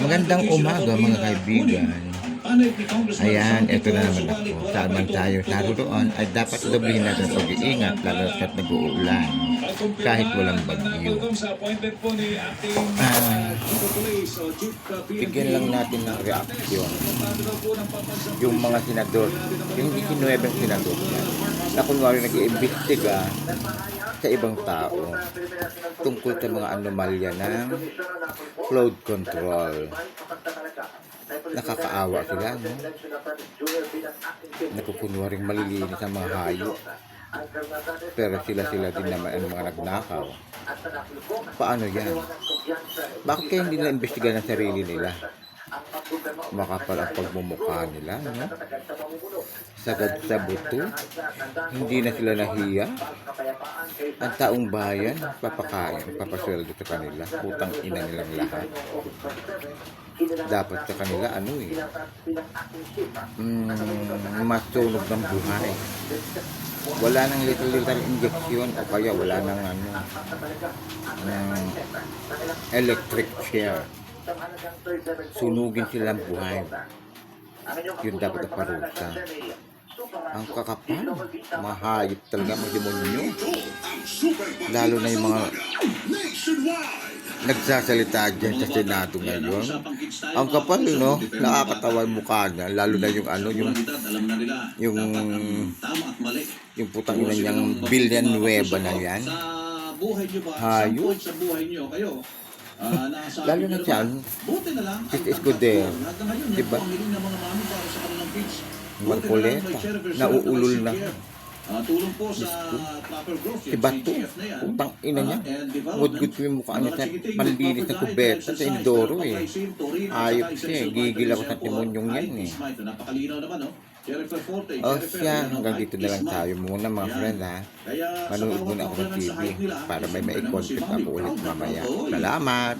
Magandang umaga mga kaibigan. Ayan, ito na naman ako. Sabang tayo naroon ay dapat doblihin natin pag-iingat lalo at nag-uulan kahit walang bagyo. Bigyan lang natin ng reaksyon yung mga senador, yung hindi kinuwebang senador na kunwari nag-iimbestiga sa ibang tao tungkol sa mga anomalya ng flood control. Nakakaawa sila, no? Nakukunwaring malilinis ang mga hayop. Pero sila din naman ang mga nagnakaw. Paano yan? Bakit kaya hindi na imbestiga ng sarili nila? Makapal ang pagmumukha nila, no? Sagad sa buto. Hindi na sila nahiya. Ang taong bayan, papasweldo sa kanila. Putang ina nilang lahat. Dapat sa kanila, masunog ng buhay. Wala nang little injection o kaya wala nang electric chair. Sunugin silang buhay. Yun dapat ang parusa. Ang kakapal, mahayop talaga mga demonyo. Lalo na yung mga nagsasalita dyan sa Senado ngayon. Ang kapal, no? Nakakatawa yung mukha niya. Lalo na yung putang ina niyang Villanueva na yan. Hayop. Lalo na siya, Sis Escudero, diba? Marcoleta, nauulol na. Si Bato, putang ina niya. Ngudgud ko yung mukha niya sa panlinis ng kubeta sa Indoro eh. Ayop siya eh, gigil ako sa timonyong yan eh. O siya, hanggang dito na lang tayo muna mga friend ha. Manood muna ako ng TV para may content ako ulit mamaya. Salamat!